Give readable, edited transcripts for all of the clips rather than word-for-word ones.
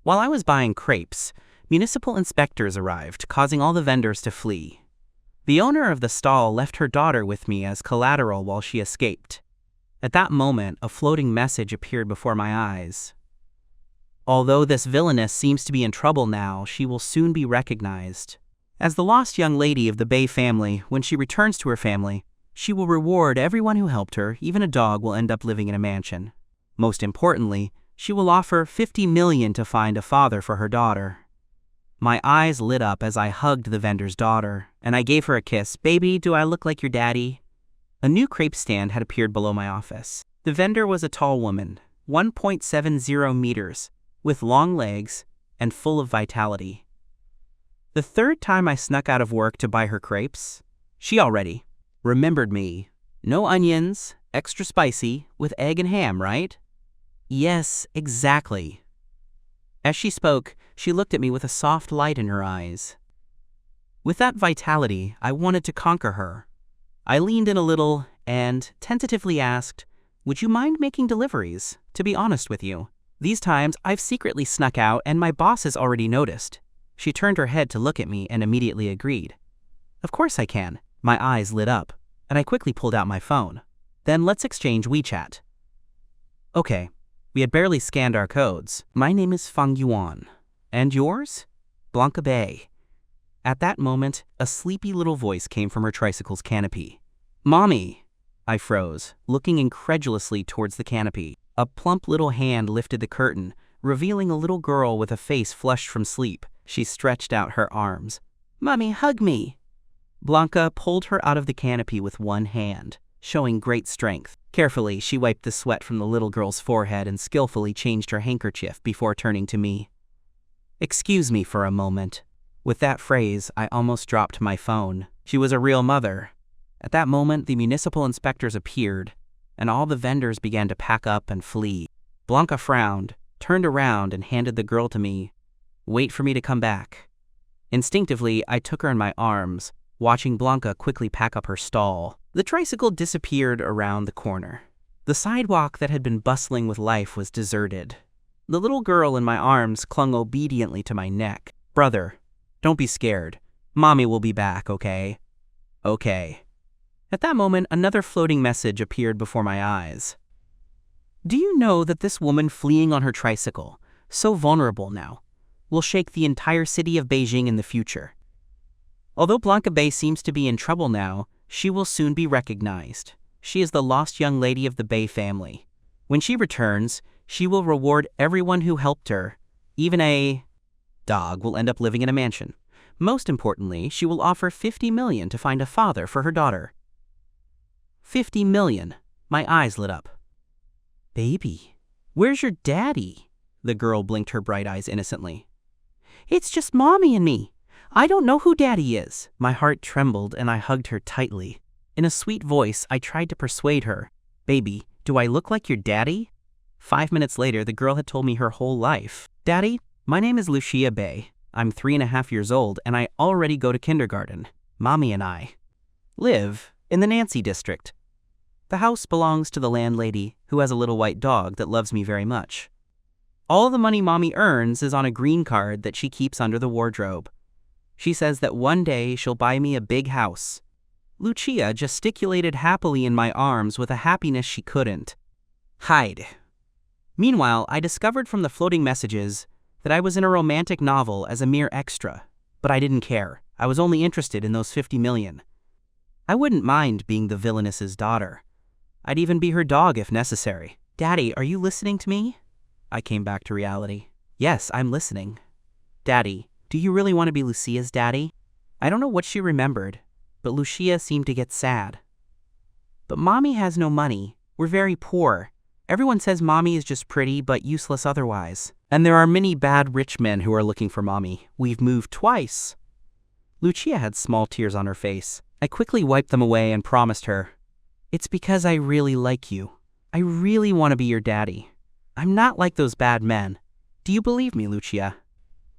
While I was buying crepes, municipal inspectors arrived, causing all the vendors to flee. The owner of the stall left her daughter with me as collateral while she escaped. At that moment, a floating message appeared before my eyes. Although this villainess seems to be in trouble now, she will soon be recognized. As the lost young lady of the Bay family, when she returns to her family, she will reward everyone who helped her. Even a dog will end up living in a mansion. Most importantly, she will offer $50 million to find a father for her daughter. My eyes lit up as I hugged the vendor's daughter, and I gave her a kiss. "Baby, do I look like your daddy?" A new crepe stand had appeared below my office. The vendor was a tall woman, 1.70 meters, with long legs and full of vitality. The third time I snuck out of work to buy her crepes, she already remembered me. "No onions, extra spicy, with egg and ham, right?" "Yes, exactly." As she spoke, she looked at me with a soft light in her eyes. With that vitality, I wanted to conquer her. I leaned in a little and tentatively asked, "Would you mind making deliveries? To be honest with you, these times I've secretly snuck out and my boss has already noticed." She turned her head to look at me and immediately agreed. "Of course I can." My eyes lit up, and I quickly pulled out my phone. "Then let's exchange WeChat." Okay, we had barely scanned our codes. "My name is Fang Yuan. And yours?" "Blanca Bay." At that moment, a sleepy little voice came from her tricycle's canopy. "Mommy!" I froze, looking incredulously towards the canopy. A plump little hand lifted the curtain, revealing a little girl with a face flushed from sleep. She stretched out her arms. "Mommy, hug me!" Blanca pulled her out of the canopy with one hand, showing great strength. Carefully, she wiped the sweat from the little girl's forehead and skillfully changed her handkerchief before turning to me. "Excuse me for a moment." With that phrase, I almost dropped my phone. She was a real mother. At that moment, the municipal inspectors appeared, and all the vendors began to pack up and flee. Blanca frowned, turned around, and handed the girl to me. "Wait for me to come back." Instinctively, I took her in my arms, watching Blanca quickly pack up her stall. The tricycle disappeared around the corner. The sidewalk that had been bustling with life was deserted. The little girl in my arms clung obediently to my neck. "Brother, don't be scared. Mommy will be back, okay?" "Okay." At that moment, another floating message appeared before my eyes. "Do you know that this woman fleeing on her tricycle, so vulnerable now, will shake the entire city of Beijing in the future? Although Blanca Bay seems to be in trouble now, she will soon be recognized. She is the lost young lady of the Bay family. When she returns, she will reward everyone who helped her. Even a dog will end up living in a mansion. Most importantly, she will offer $50 million to find a father for her daughter." $50 million. My eyes lit up. "Baby, where's your daddy?" The girl blinked her bright eyes innocently. "It's just Mommy and me. I don't know who Daddy is." My heart trembled and I hugged her tightly. In a sweet voice, I tried to persuade her. "Baby, do I look like your daddy?" 5 minutes later, the girl had told me her whole life. "Daddy, my name is Lucia Bay. I'm 3.5 years old and I already go to kindergarten. Mommy and I live in the Nancy district. The house belongs to the landlady, who has a little white dog that loves me very much. All the money Mommy earns is on a green card that she keeps under the wardrobe. She says that one day she'll buy me a big house." Lucia gesticulated happily in my arms with a happiness she couldn't hide. Meanwhile, I discovered from the floating messages that I was in a romantic novel as a mere extra, but I didn't care. I was only interested in those $50 million. I wouldn't mind being the villainess's daughter. I'd even be her dog if necessary. "Daddy, are you listening to me?" I came back to reality. "Yes, I'm listening." "Daddy, do you really want to be Lucia's daddy?" I don't know what she remembered, but Lucia seemed to get sad. "But Mommy has no money. We're very poor. Everyone says Mommy is just pretty but useless otherwise. And there are many bad rich men who are looking for Mommy. We've moved twice." Lucia had small tears on her face. I quickly wiped them away and promised her, "It's because I really like you. I really want to be your daddy. I'm not like those bad men. Do you believe me, Lucia?"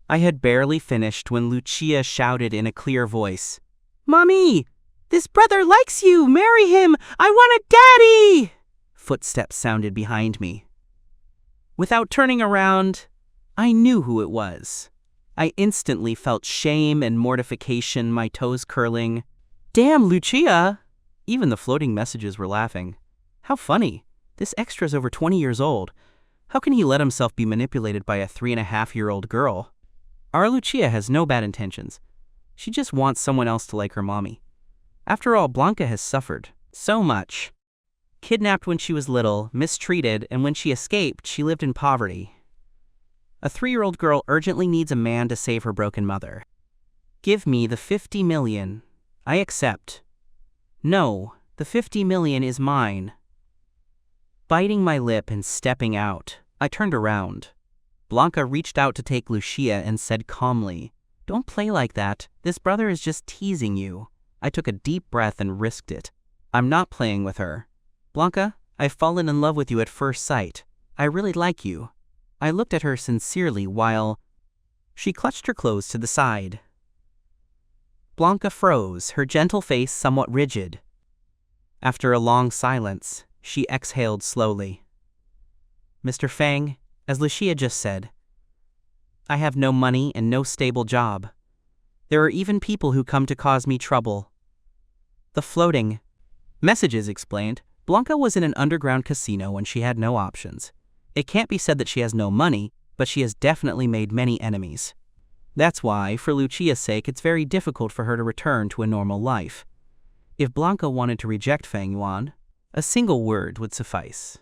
I had barely finished when Lucia shouted in a clear voice, "Mommy, this brother likes you. Marry him. I want a daddy." Footsteps sounded behind me. Without turning around, I knew who it was. I instantly felt shame and mortification, my toes curling. Damn, Lucia! Even the floating messages were laughing. How funny. This extra's over 20 years old. How can he let himself be manipulated by a 3.5-year-old girl? Our Lucia has no bad intentions. She just wants someone else to like her mommy. After all, Blanca has suffered so much. Kidnapped when she was little, mistreated, and when she escaped, she lived in poverty. A 3-year-old girl urgently needs a man to save her broken mother. Give me the 50 million. I accept. No, the 50 million is mine. Biting my lip and stepping out, I turned around. Blanca reached out to take Lucia and said calmly, "Don't play like that. This brother is just teasing you." I took a deep breath and risked it. I'm not playing with her. Blanca, I've fallen in love with you at first sight. I really like you. I looked at her sincerely while she clutched her clothes to the side. Blanca froze, her gentle face somewhat rigid. After a long silence, she exhaled slowly. Mr. Fang, as Lucia just said, I have no money and no stable job. There are even people who come to cause me trouble. The floating messages explained. Blanca was in an underground casino when she had no options. It can't be said that she has no money, but she has definitely made many enemies. That's why, for Lucia's sake, it's very difficult for her to return to a normal life. If Blanca wanted to reject Fang Yuan, a single word would suffice.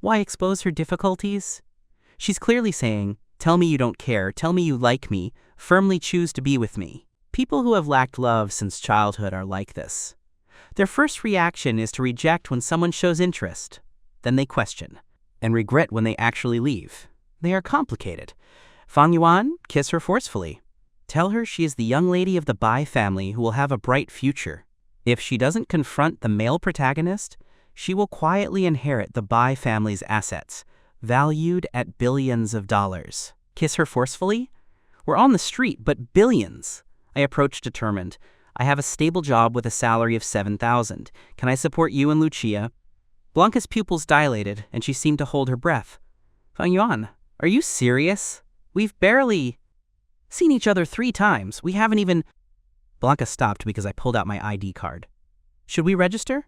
Why expose her difficulties? She's clearly saying, tell me you don't care, tell me you like me, firmly choose to be with me. People who have lacked love since childhood are like this. Their first reaction is to reject when someone shows interest. Then they question, and regret when they actually leave. They are complicated. Fang Yuan, kiss her forcefully. Tell her she is the young lady of the Bai family who will have a bright future. If she doesn't confront the male protagonist, she will quietly inherit the Bai family's assets, valued at billions of dollars. Kiss her forcefully? We're on the street, but billions. I approached determined. I have a stable job with a salary of 7,000. Can I support you and Lucia? Blanca's pupils dilated, and she seemed to hold her breath. Fang Yuan, are you serious? We've barely seen each other 3 times. We haven't even... Blanca stopped because I pulled out my ID card. Should we register?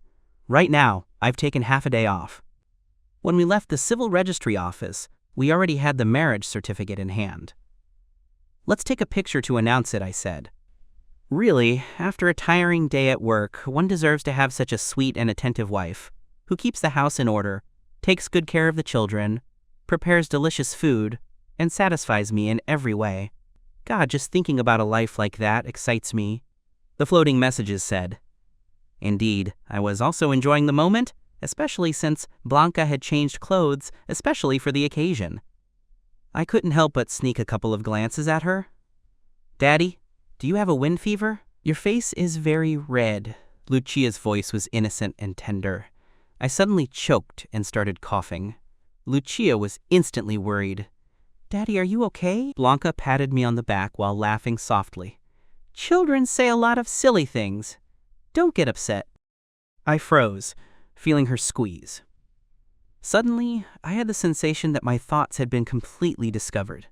Right now, I've taken half a day off. When we left the civil registry office, we already had the marriage certificate in hand. Let's take a picture to announce it, I said. Really, after a tiring day at work, one deserves to have such a sweet and attentive wife, who keeps the house in order, takes good care of the children, prepares delicious food, and satisfies me in every way. God, just thinking about a life like that excites me. The floating messages said. Indeed, I was also enjoying the moment, especially since Blanca had changed clothes, especially for the occasion. I couldn't help but sneak a couple of glances at her. Daddy, do you have a wind fever? Your face is very red. Lucia's voice was innocent and tender. I suddenly choked and started coughing. Lucia was instantly worried. Daddy, are you okay? Blanca patted me on the back while laughing softly. Children say a lot of silly things. Don't get upset. I froze, feeling her squeeze. Suddenly, I had the sensation that my thoughts had been completely discovered.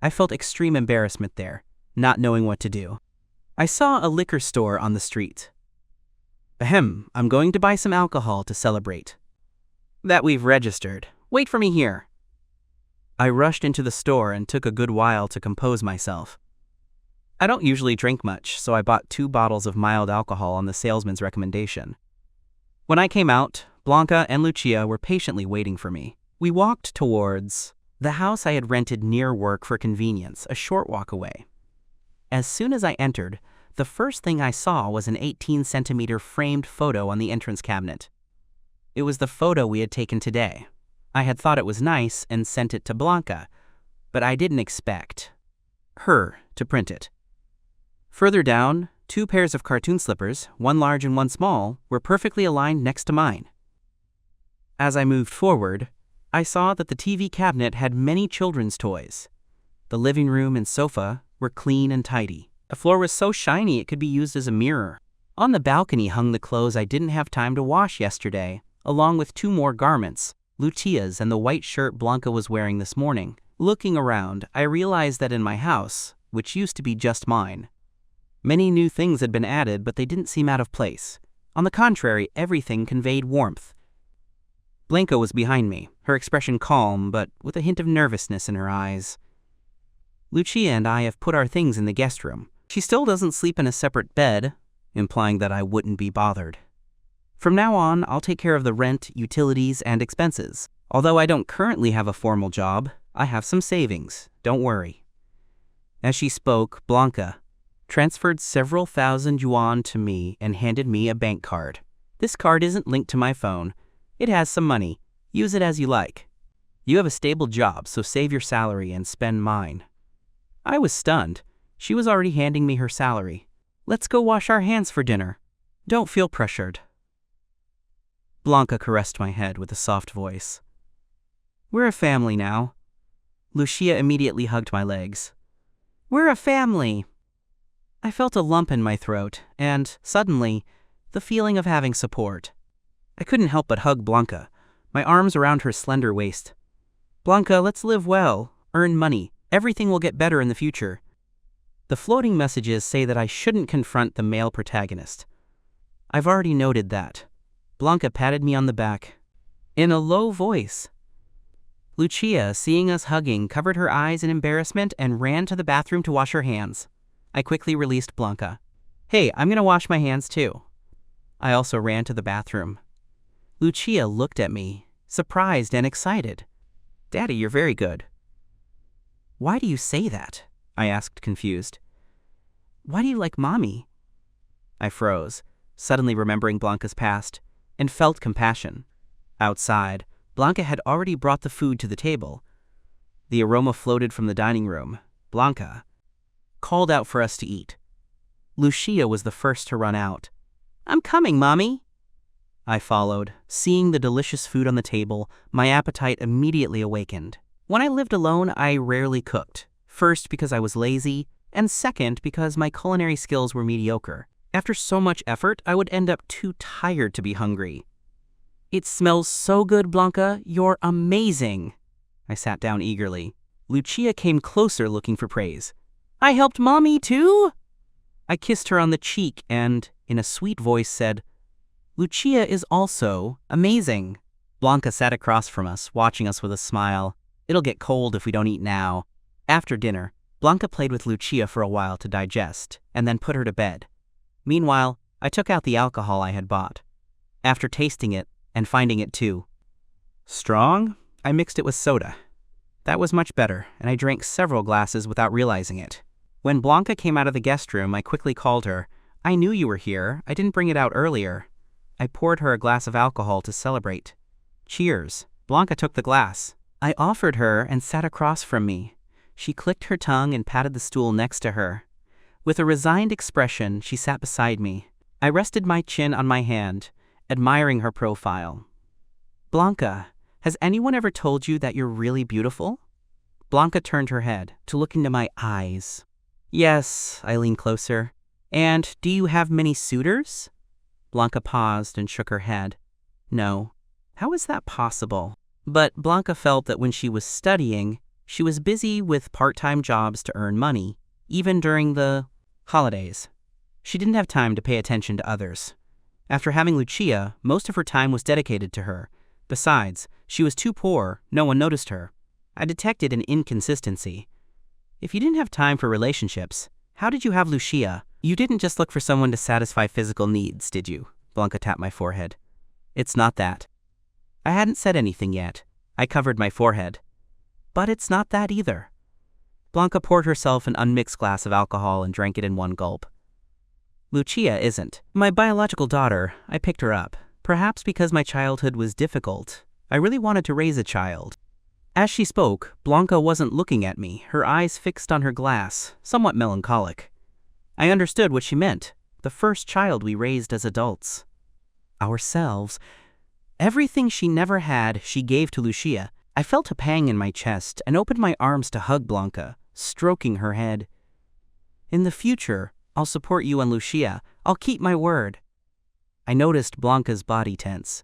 I felt extreme embarrassment there, not knowing what to do. I saw a liquor store on the street. Ahem, I'm going to buy some alcohol to celebrate. That we've registered. Wait for me here. I rushed into the store and took a good while to compose myself. I don't usually drink much, so I bought 2 bottles of mild alcohol on the salesman's recommendation. When I came out, Blanca and Lucia were patiently waiting for me. We walked towards the house I had rented near work for convenience, a short walk away. As soon as I entered, the first thing I saw was an 18-centimeter framed photo on the entrance cabinet. It was the photo we had taken today. I had thought it was nice and sent it to Blanca, but I didn't expect her to print it. Further down, 2 pairs of cartoon slippers, one large and one small, were perfectly aligned next to mine. As I moved forward, I saw that the TV cabinet had many children's toys. The living room and sofa were clean and tidy. The floor was so shiny it could be used as a mirror. On the balcony hung the clothes I didn't have time to wash yesterday, along with 2 more garments, Lucia's and the white shirt Blanca was wearing this morning. Looking around, I realized that in my house, which used to be just mine, many new things had been added, but they didn't seem out of place. On the contrary, everything conveyed warmth. Blanca was behind me, her expression calm, but with a hint of nervousness in her eyes. Lucia and I have put our things in the guest room. She still doesn't sleep in a separate bed, implying that I wouldn't be bothered. From now on, I'll take care of the rent, utilities, and expenses. Although I don't currently have a formal job, I have some savings, don't worry. As she spoke, Blanca transferred several thousand yuan to me and handed me a bank card. This card isn't linked to my phone. It has some money. Use it as you like. You have a stable job, so save your salary and spend mine. I was stunned. She was already handing me her salary. Let's go wash our hands for dinner. Don't feel pressured. Blanca caressed my head with a soft voice. We're a family now. Lucia immediately hugged my legs. We're a family. I felt a lump in my throat, and, suddenly, the feeling of having support. I couldn't help but hug Blanca, my arms around her slender waist. Blanca, let's live well, earn money. Everything will get better in the future. The floating messages say that I shouldn't confront the male protagonist. I've already noted that. Blanca patted me on the back. In a low voice. Lucia, seeing us hugging, covered her eyes in embarrassment and ran to the bathroom to wash her hands. I quickly released Blanca. Hey, I'm gonna wash my hands too. I also ran to the bathroom. Lucia looked at me, surprised and excited. Daddy, you're very good. Why do you say that? I asked, confused. Why do you like Mommy? I froze, suddenly remembering Blanca's past, and felt compassion. Outside, Blanca had already brought the food to the table. The aroma floated from the dining room. Blanca called out for us to eat. Lucia was the first to run out. I'm coming, Mommy. I followed. Seeing the delicious food on the table, my appetite immediately awakened. When I lived alone, I rarely cooked. First, because I was lazy, and second, because my culinary skills were mediocre. After so much effort, I would end up too tired to be hungry. It smells so good, Blanca. You're amazing. I sat down eagerly. Lucia came closer looking for praise. I helped Mommy too? I kissed her on the cheek and, in a sweet voice, said, Lucia is also amazing. Blanca sat across from us, watching us with a smile. It'll get cold if we don't eat now. After dinner, Blanca played with Lucia for a while to digest, and then put her to bed. Meanwhile, I took out the alcohol I had bought. After tasting it, and finding it too strong, I mixed it with soda. That was much better, and I drank several glasses without realizing it. When Blanca came out of the guest room, I quickly called her. I knew you were here. I didn't bring it out earlier. I poured her a glass of alcohol to celebrate. Cheers. Blanca took the glass. I offered her and sat across from me. She clicked her tongue and patted the stool next to her. With a resigned expression, she sat beside me. I rested my chin on my hand, admiring her profile. Blanca, has anyone ever told you that you're really beautiful? Blanca turned her head to look into my eyes. Yes, I leaned closer. And do you have many suitors? Blanca paused and shook her head. No. How is that possible? But Blanca felt that when she was studying, she was busy with part-time jobs to earn money, even during the holidays. She didn't have time to pay attention to others. After having Lucia, most of her time was dedicated to her. Besides, she was too poor, no one noticed her. I detected an inconsistency. If you didn't have time for relationships, how did you have Lucia? You didn't just look for someone to satisfy physical needs, did you? Blanca tapped my forehead. It's not that. I hadn't said anything yet. I covered my forehead. But it's not that either. Blanca poured herself an unmixed glass of alcohol and drank it in one gulp. Lucia isn't. My biological daughter, I picked her up. Perhaps because my childhood was difficult. I really wanted to raise a child. As she spoke, Blanca wasn't looking at me, her eyes fixed on her glass, somewhat melancholic. I understood what she meant. The first child we raised as adults. Ourselves. Everything she never had, she gave to Lucia. I felt a pang in my chest and opened my arms to hug Blanca, stroking her head. In the future, I'll support you and Lucia. I'll keep my word. I noticed Blanca's body tense.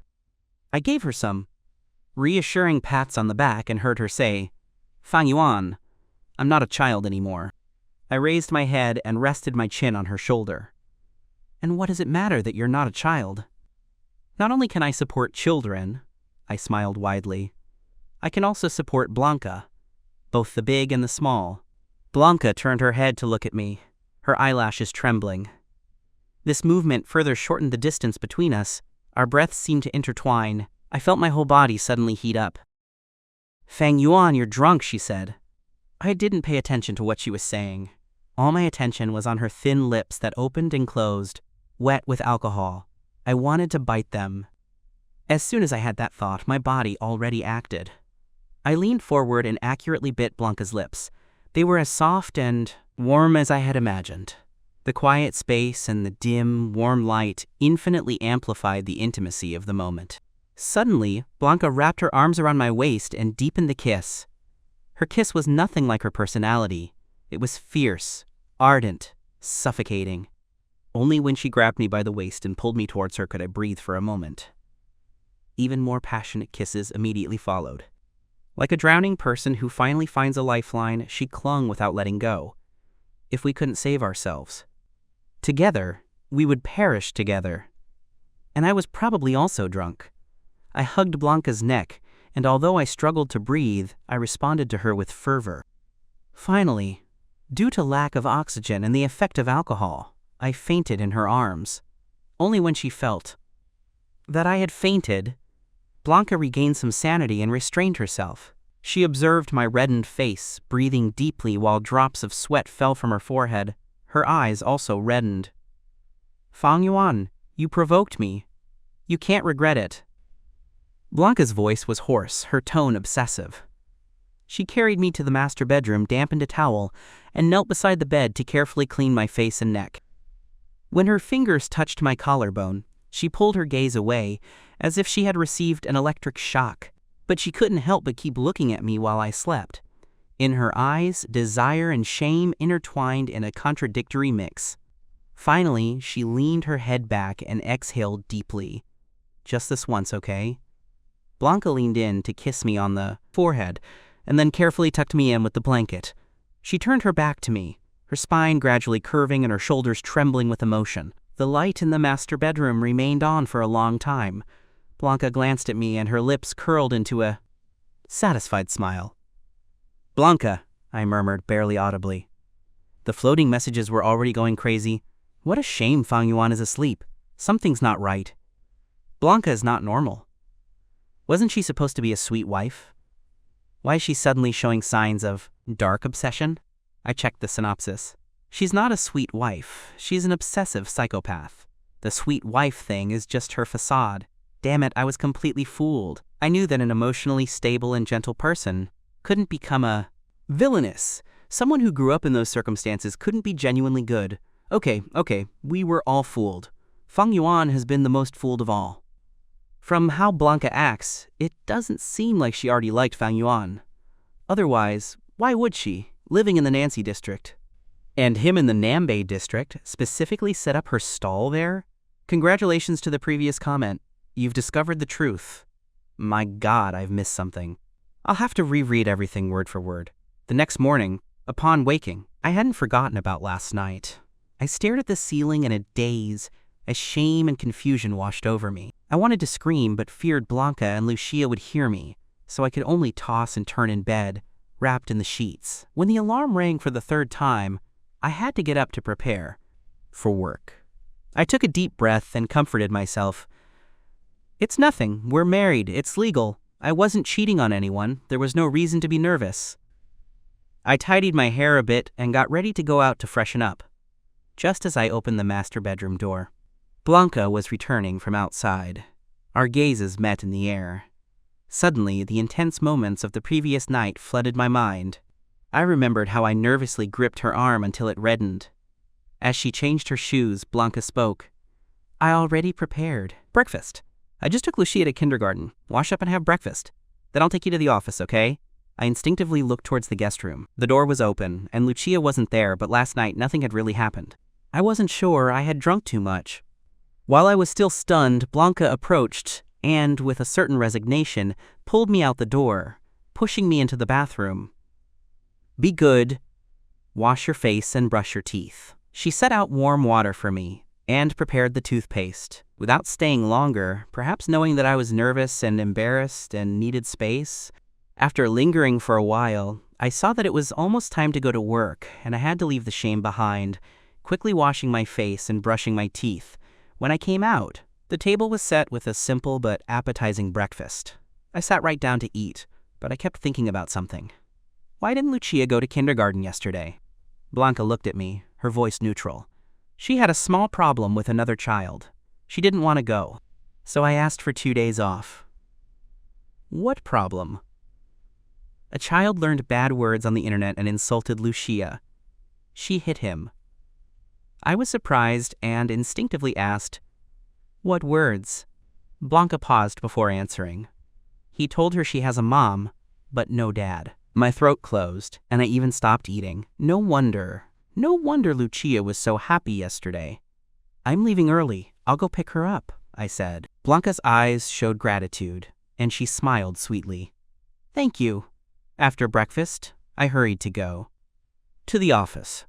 I gave her some reassuring pats on the back and heard her say, Fang Yuan, I'm not a child anymore. I raised my head and rested my chin on her shoulder. And what does it matter that you're not a child? Not only can I support children, I smiled widely, I can also support Blanca, both the big and the small. Blanca turned her head to look at me, her eyelashes trembling. This movement further shortened the distance between us. Our breaths seemed to intertwine. I felt my whole body suddenly heat up. Fang Yuan, you're drunk, she said. I didn't pay attention to what she was saying. All my attention was on her thin lips that opened and closed, wet with alcohol. I wanted to bite them. As soon as I had that thought, my body already acted. I leaned forward and accurately bit Blanca's lips. They were as soft and warm as I had imagined. The quiet space and the dim, warm light infinitely amplified the intimacy of the moment. Suddenly, Blanca wrapped her arms around my waist and deepened the kiss. Her kiss was nothing like her personality. It was fierce, ardent, suffocating. Only when she grabbed me by the waist and pulled me towards her could I breathe for a moment. Even more passionate kisses immediately followed. Like a drowning person who finally finds a lifeline, she clung without letting go. If we couldn't save ourselves. Together, we would perish together. And I was probably also drunk. I hugged Blanca's neck, and although I struggled to breathe, I responded to her with fervor. Finally, due to lack of oxygen and the effect of alcohol, I fainted in her arms. Only when she felt that I had fainted, Blanca regained some sanity and restrained herself. She observed my reddened face, breathing deeply while drops of sweat fell from her forehead. Her eyes also reddened. Fang Yuan, you provoked me. You can't regret it. Blanca's voice was hoarse, her tone obsessive. She carried me to the master bedroom, dampened a towel, and knelt beside the bed to carefully clean my face and neck. When her fingers touched my collarbone, she pulled her gaze away, as if she had received an electric shock, but she couldn't help but keep looking at me while I slept. In her eyes, desire and shame intertwined in a contradictory mix. Finally, she leaned her head back and exhaled deeply. Just this once, okay? Blanca leaned in to kiss me on the forehead, and then carefully tucked me in with the blanket. She turned her back to me, her spine gradually curving and her shoulders trembling with emotion. The light in the master bedroom remained on for a long time. Blanca glanced at me and her lips curled into a satisfied smile. Blanca, I murmured barely audibly. The floating messages were already going crazy. What a shame Fang Yuan is asleep. Something's not right. Blanca is not normal. Wasn't she supposed to be a sweet wife? Why is she suddenly showing signs of dark obsession? I checked the synopsis. She's not a sweet wife. She's an obsessive psychopath. The sweet wife thing is just her facade. Damn it, I was completely fooled. I knew that an emotionally stable and gentle person couldn't become a villainess. Someone who grew up in those circumstances couldn't be genuinely good. Okay, we were all fooled. Fang Yuan has been the most fooled of all. From how Blanca acts, it doesn't seem like she already liked Fang Yuan. Otherwise, why would she, living in the Nancy district? And him in the Nambe district, specifically set up her stall there? Congratulations to the previous comment. You've discovered the truth. My God, I've missed something. I'll have to reread everything word for word. The next morning, upon waking, I hadn't forgotten about last night. I stared at the ceiling in a daze as shame and confusion washed over me. I wanted to scream but feared Blanca and Lucia would hear me, so I could only toss and turn in bed, wrapped in the sheets. When the alarm rang for the third time, I had to get up to prepare for work. I took a deep breath and comforted myself. It's nothing. We're married. It's legal. I wasn't cheating on anyone. There was no reason to be nervous. I tidied my hair a bit and got ready to go out to freshen up. Just as I opened the master bedroom door, Blanca was returning from outside. Our gazes met in the air. Suddenly, the intense moments of the previous night flooded my mind. I remembered how I nervously gripped her arm until it reddened. As she changed her shoes, Blanca spoke. I already prepared. Breakfast. I just took Lucia to kindergarten. Wash up and have breakfast. Then I'll take you to the office, okay? I instinctively looked towards the guest room. The door was open, and Lucia wasn't there, but last night nothing had really happened. I wasn't sure. I had drunk too much. While I was still stunned, Blanca approached and, with a certain resignation, pulled me out the door, pushing me into the bathroom. Be good, wash your face, and brush your teeth. She set out warm water for me and prepared the toothpaste. Without staying longer, perhaps knowing that I was nervous and embarrassed and needed space, after lingering for a while, I saw that it was almost time to go to work, and I had to leave the shame behind, quickly washing my face and brushing my teeth. When I came out, the table was set with a simple but appetizing breakfast. I sat right down to eat, but I kept thinking about something. Why didn't Lucia go to kindergarten yesterday? Blanca looked at me, her voice neutral. She had a small problem with another child. She didn't want to go, so I asked for 2 days off. What problem? A child learned bad words on the internet and insulted Lucia. She hit him. I was surprised and instinctively asked, "What words?" Blanca paused before answering. He told her she has a mom, but no dad. My throat closed, and I even stopped eating. No wonder Lucia was so happy yesterday. "I'm leaving early. I'll go pick her up," I said. Blanca's eyes showed gratitude, and she smiled sweetly. "Thank you." After breakfast, I hurried to go. To the office.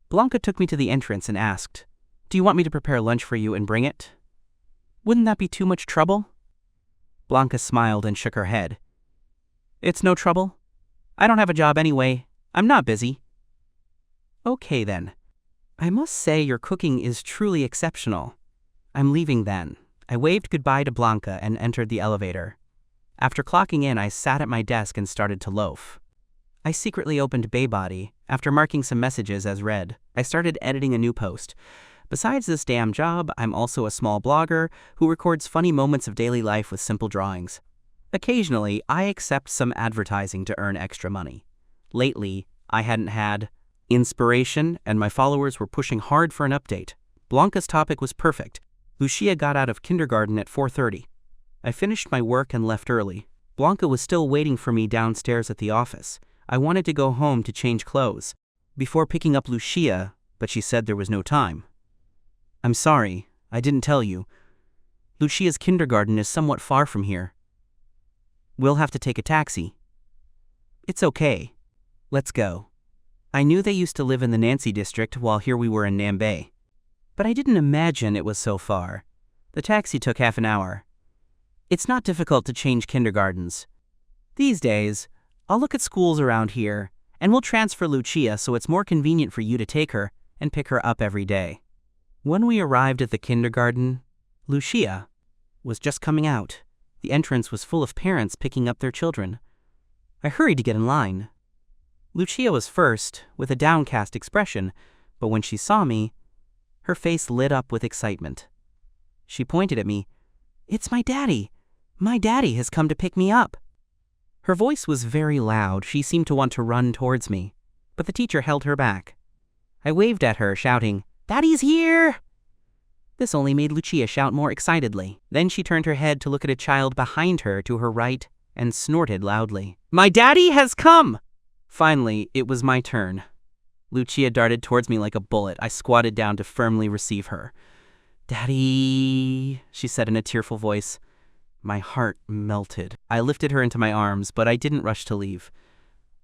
Blanca took me to the entrance and asked, "Do you want me to prepare lunch for you and bring it?" "Wouldn't that be too much trouble?" Blanca smiled and shook her head. "It's no trouble. I don't have a job anyway. I'm not busy." "Okay then. I must say your cooking is truly exceptional." "I'm leaving then." I waved goodbye to Blanca and entered the elevator. After clocking in, I sat at my desk and started to loaf. I secretly opened Baybody. After marking some messages as read, I started editing a new post. Besides this damn job, I'm also a small blogger who records funny moments of daily life with simple drawings. Occasionally, I accept some advertising to earn extra money. Lately, I hadn't had inspiration, and my followers were pushing hard for an update. Blanca's topic was perfect. Lucia got out of kindergarten at 4:30. I finished my work and left early. Blanca was still waiting for me downstairs at the office. I wanted to go home to change clothes before picking up Lucia, but she said there was no time. "I'm sorry, I didn't tell you. Lucia's kindergarten is somewhat far from here. We'll have to take a taxi." "It's okay. Let's go." I knew they used to live in the Nancy district while here we were in Nambe, but I didn't imagine it was so far. The taxi took half an hour. It's not difficult to change kindergartens. These days, I'll look at schools around here, and we'll transfer Lucia so it's more convenient for you to take her and pick her up every day. When we arrived at the kindergarten, Lucia was just coming out. The entrance was full of parents picking up their children. I hurried to get in line. Lucia was first, with a downcast expression, but when she saw me, her face lit up with excitement. She pointed at me. "It's my daddy. My daddy has come to pick me up." Her voice was very loud. She seemed to want to run towards me, but the teacher held her back. I waved at her, shouting, "Daddy's here!" This only made Lucia shout more excitedly. Then she turned her head to look at a child behind her to her right and snorted loudly. "My daddy has come!" Finally, it was my turn. Lucia darted towards me like a bullet. I squatted down to firmly receive her. "Daddy," she said in a tearful voice. My heart melted. I lifted her into my arms, but I didn't rush to leave.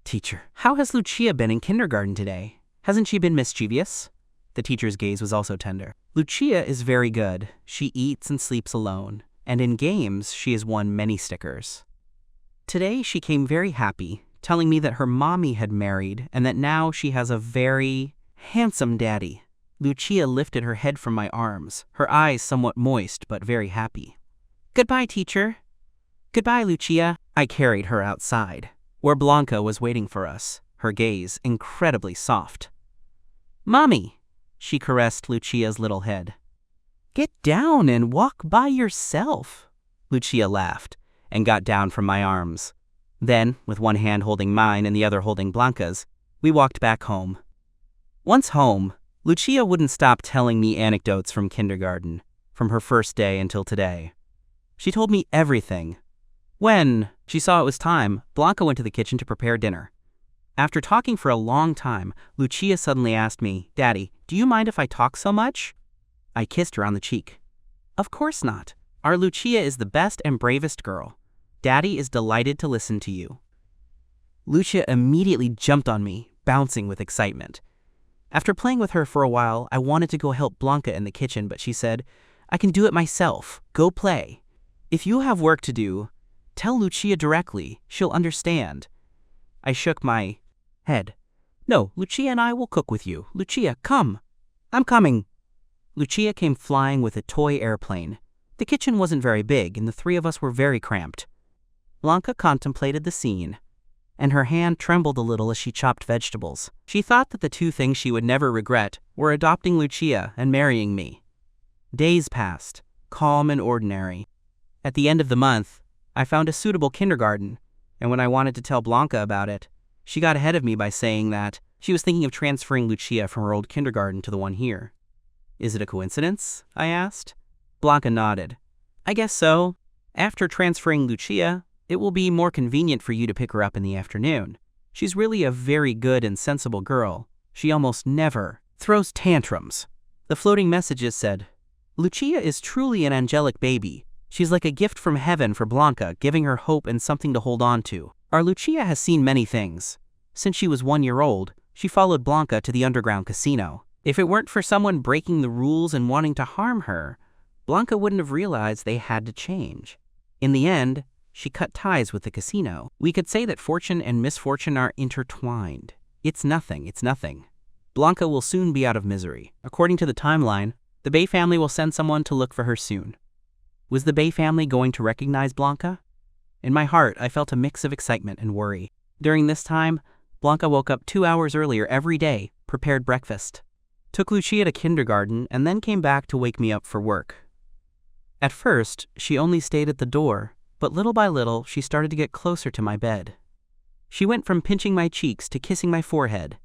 "Teacher, how has Lucia been in kindergarten today? Hasn't she been mischievous?" The teacher's gaze was also tender. "Lucia is very good. She eats and sleeps alone, and in games she has won many stickers. Today she came very happy, telling me that her mommy had married and that now she has a very handsome daddy." Lucia lifted her head from my arms, her eyes somewhat moist but very happy. "Goodbye, teacher." "Goodbye, Lucia." I carried her outside, where Blanca was waiting for us, her gaze incredibly soft. "Mommy," she caressed Lucia's little head. "Get down and walk by yourself." Lucia laughed and got down from my arms. Then, with one hand holding mine and the other holding Blanca's, we walked back home. Once home, Lucia wouldn't stop telling me anecdotes from kindergarten, from her first day until today. She told me everything. When she saw it was time, Blanca went to the kitchen to prepare dinner. After talking for a long time, Lucia suddenly asked me, "Daddy, do you mind if I talk so much?" I kissed her on the cheek. "Of course not. Our Lucia is the best and bravest girl. Daddy is delighted to listen to you." Lucia immediately jumped on me, bouncing with excitement. After playing with her for a while, I wanted to go help Blanca in the kitchen, but she said, "I can do it myself. Go play. If you have work to do, tell Lucia directly. She'll understand." I shook my head. "No, Lucia and I will cook with you. Lucia, come." "I'm coming." Lucia came flying with a toy airplane. The kitchen wasn't very big, and the three of us were very cramped. Blanca contemplated the scene, and her hand trembled a little as she chopped vegetables. She thought that the two things she would never regret were adopting Lucia and marrying me. Days passed, calm and ordinary. At the end of the month, I found a suitable kindergarten, and when I wanted to tell Blanca about it, she got ahead of me by saying that she was thinking of transferring Lucia from her old kindergarten to the one here. "Is it a coincidence?" I asked. Blanca nodded. "I guess so. After transferring Lucia, it will be more convenient for you to pick her up in the afternoon. She's really a very good and sensible girl. She almost never throws tantrums." The floating messages said, "Lucia is truly an angelic baby. She's like a gift from heaven for Blanca, giving her hope and something to hold on to. Our Lucia has seen many things. Since she was 1 year old, she followed Blanca to the underground casino. If it weren't for someone breaking the rules and wanting to harm her, Blanca wouldn't have realized they had to change. In the end, she cut ties with the casino. We could say that fortune and misfortune are intertwined. It's nothing. Blanca will soon be out of misery. According to the timeline, the Bay family will send someone to look for her soon." Was the Bay family going to recognize Blanca? In my heart, I felt a mix of excitement and worry. During this time, Blanca woke up 2 hours earlier every day, prepared breakfast, took Lucia to kindergarten, and then came back to wake me up for work. At first, she only stayed at the door, but little by little, she started to get closer to my bed. She went from pinching my cheeks to kissing my forehead.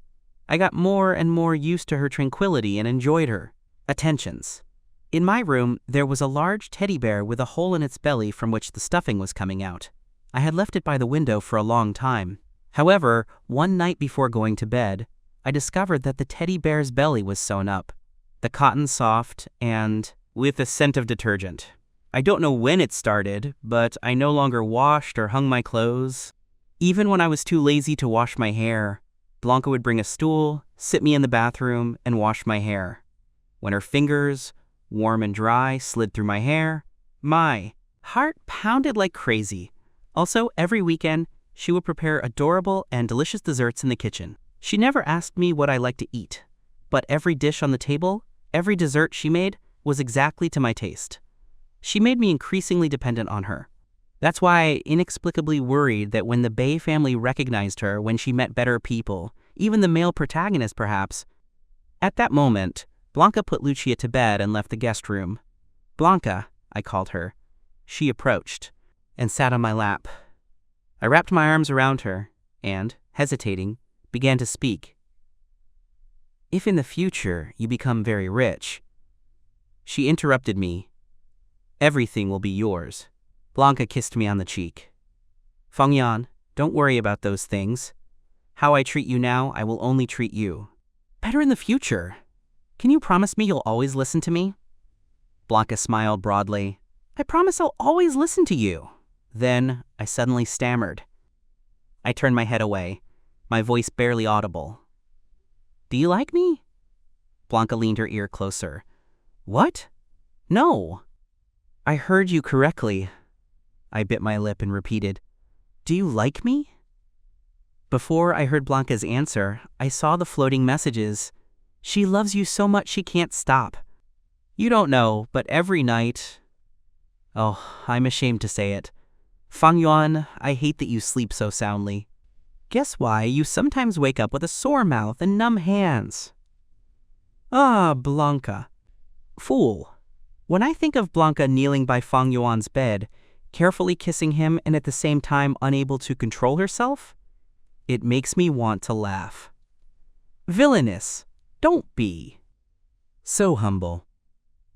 I got more and more used to her tranquility and enjoyed her attentions. In my room, there was a large teddy bear with a hole in its belly from which the stuffing was coming out. I had left it by the window for a long time. However, one night before going to bed, I discovered that the teddy bear's belly was sewn up, the cotton soft and with a scent of detergent. I don't know when it started, but I no longer washed or hung my clothes. Even when I was too lazy to wash my hair, Blanca would bring a stool, sit me in the bathroom, and wash my hair. When her fingers, warm and dry, slid through my hair, my heart pounded like crazy. Also, every weekend, she would prepare adorable and delicious desserts in the kitchen. She never asked me what I liked to eat, but every dish on the table, every dessert she made, was exactly to my taste. She made me increasingly dependent on her. That's why I inexplicably worried that when the Bay family recognized her when she met better people, even the male protagonist perhaps. At that moment, Blanca put Lucia to bed and left the guest room. "Blanca," I called her. She approached and sat on my lap. I wrapped my arms around her and, hesitating, began to speak. "If in the future you become very rich..." She interrupted me. "Everything will be yours." Blanca kissed me on the cheek. "Fangyan, don't worry about those things. How I treat you now, I will only treat you better in the future. Can you promise me you'll always listen to me?" Blanca smiled broadly. "I promise I'll always listen to you." Then I suddenly stammered. I turned my head away, my voice barely audible. "Do you like me?" Blanca leaned her ear closer. "What? No." "I heard you correctly." I bit my lip and repeated, "Do you like me?" Before I heard Blanca's answer, I saw the floating messages. "She loves you so much she can't stop. You don't know, but every night..." Oh, I'm ashamed to say it. Fangyan, I hate that you sleep so soundly. Guess why? You sometimes wake up with a sore mouth and numb hands. Ah, Blanca. Fool. When I think of Blanca kneeling by Fangyuan's bed, carefully kissing him and at the same time unable to control herself, it makes me want to laugh. Villainess. Don't be so humble.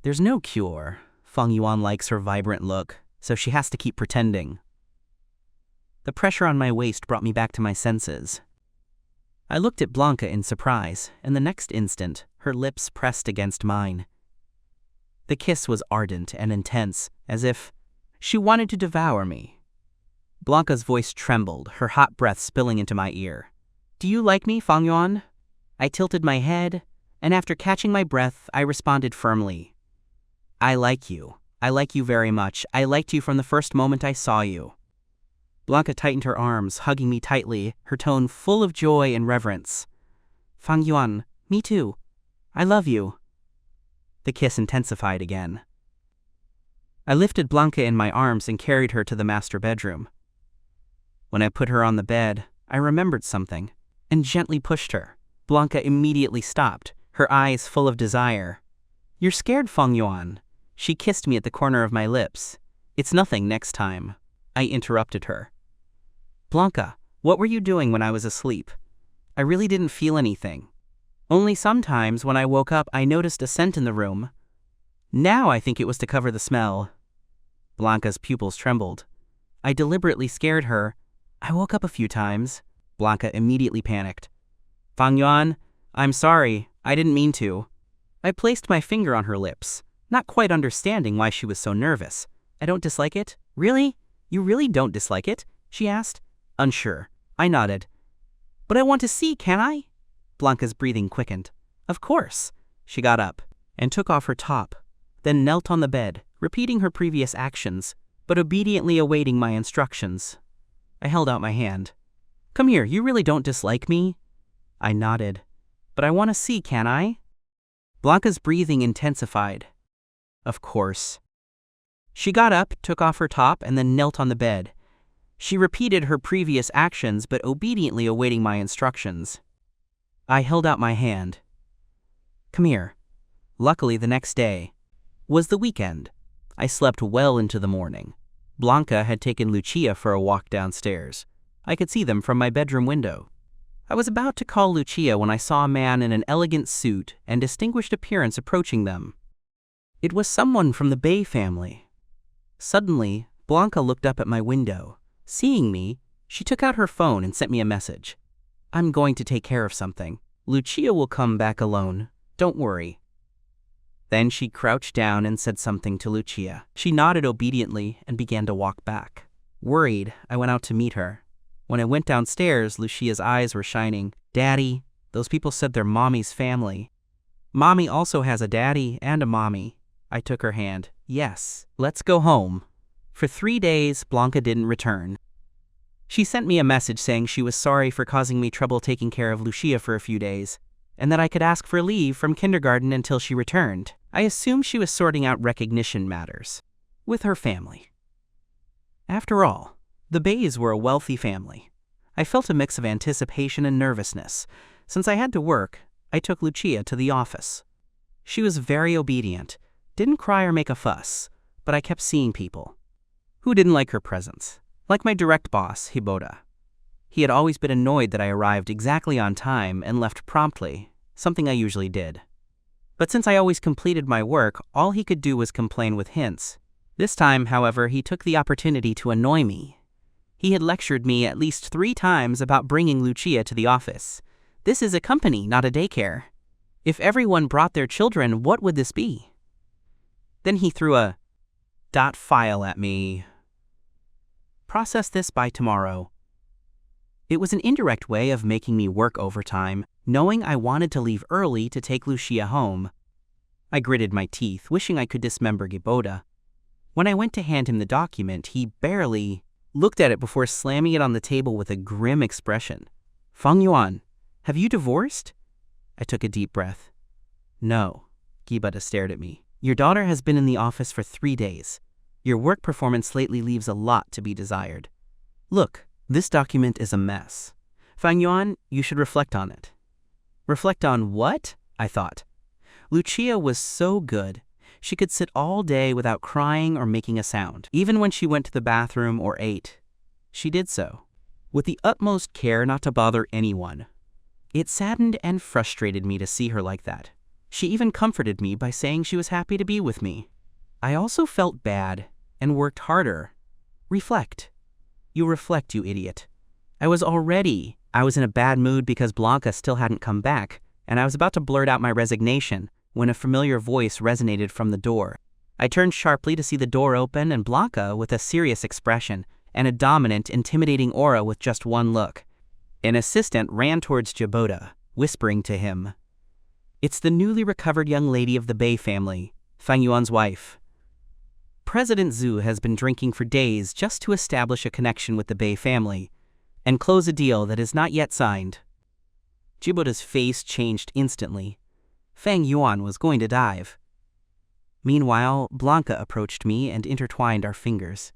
There's no cure. Fangyuan likes her vibrant look, so she has to keep pretending. The pressure on my waist brought me back to my senses. I looked at Blanca in surprise, and the next instant, her lips pressed against mine. The kiss was ardent and intense, as if she wanted to devour me. Blanca's voice trembled, her hot breath spilling into my ear. Do you like me, Fang Yuan? I tilted my head, and after catching my breath, I responded firmly. I like you. I like you very much. I liked you from the first moment I saw you. Blanca tightened her arms, hugging me tightly, her tone full of joy and reverence. Fang Yuan, me too. I love you. The kiss intensified again. I lifted Blanca in my arms and carried her to the master bedroom. When I put her on the bed, I remembered something, and gently pushed her. Blanca immediately stopped, her eyes full of desire. You're scared, Fang Yuan. She kissed me at the corner of my lips. It's nothing next time. I interrupted her. Blanca, what were you doing when I was asleep? I really didn't feel anything. Only sometimes when I woke up I noticed a scent in the room. Now I think it was to cover the smell. Blanca's pupils trembled. I deliberately scared her. I woke up a few times. Blanca immediately panicked. Fang Yuan, I'm sorry. I didn't mean to. I placed my finger on her lips, not quite understanding why she was so nervous. I don't dislike it? Really? You really don't dislike it? She asked. Unsure. I nodded. But I want to see, can I? Blanca's breathing quickened. Of course. She got up and took off her top, then knelt on the bed, repeating her previous actions, but obediently awaiting my instructions. I held out my hand. Come here, you really don't dislike me? I nodded. But I want to see, can I? Blanca's breathing intensified. Of course. She got up, took off her top, and then knelt on the bed. She repeated her previous actions, but obediently awaiting my instructions. I held out my hand. Come here. Luckily, the next day was the weekend. I slept well into the morning. Blanca had taken Lucia for a walk downstairs. I could see them from my bedroom window. I was about to call Lucia when I saw a man in an elegant suit and distinguished appearance approaching them. It was someone from the Bay family. Suddenly, Blanca looked up at my window. Seeing me, she took out her phone and sent me a message. I'm going to take care of something. Lucia will come back alone. Don't worry. Then she crouched down and said something to Lucia. She nodded obediently and began to walk back. Worried, I went out to meet her. When I went downstairs, Lucia's eyes were shining. Daddy, those people said they're Mommy's family. Mommy also has a daddy and a mommy. I took her hand. Yes, let's go home. For 3 days, Blanca didn't return. She sent me a message saying she was sorry for causing me trouble taking care of Lucia for a few days, and that I could ask for leave from kindergarten until she returned. I assumed she was sorting out recognition matters with her family. After all, the Bays were a wealthy family. I felt a mix of anticipation and nervousness. Since I had to work, I took Lucia to the office. She was very obedient, didn't cry or make a fuss, but I kept seeing people who didn't like her presence. Like my direct boss, Hibota. He had always been annoyed that I arrived exactly on time and left promptly, something I usually did. But since I always completed my work, all he could do was complain with hints. This time, however, he took the opportunity to annoy me. He had lectured me at least 3 times about bringing Lucia to the office. This is a company, not a daycare. If everyone brought their children, what would this be? Then he threw a .file at me. Process this by tomorrow. It was an indirect way of making me work overtime, knowing I wanted to leave early to take Lucia home. I gritted my teeth, wishing I could dismember Giboda. When I went to hand him the document, he barely looked at it before slamming it on the table with a grim expression. Fang Yuan, have you divorced? I took a deep breath. No, Giboda stared at me. Your daughter has been in the office for 3 days. Your work performance lately leaves a lot to be desired. Look, this document is a mess. Fang Yuan, you should reflect on it. Reflect on what? I thought. Lucia was so good. She could sit all day without crying or making a sound. Even when she went to the bathroom or ate, she did so with the utmost care not to bother anyone. It saddened and frustrated me to see her like that. She even comforted me by saying she was happy to be with me. I also felt bad and worked harder. Reflect. You reflect, you idiot. I was in a bad mood because Blanca still hadn't come back, and I was about to blurt out my resignation when a familiar voice resonated from the door. I turned sharply to see the door open and Blanca, with a serious expression, and a dominant, intimidating aura with just one look. An assistant ran towards Jibota, whispering to him. "It's the newly recovered young lady of the Bei family, Fang Yuan's wife. President Zhu has been drinking for days just to establish a connection with the Bei family and close a deal that is not yet signed." Jibota's face changed instantly. Fang Yuan was going to dive. Meanwhile, Blanca approached me and intertwined our fingers.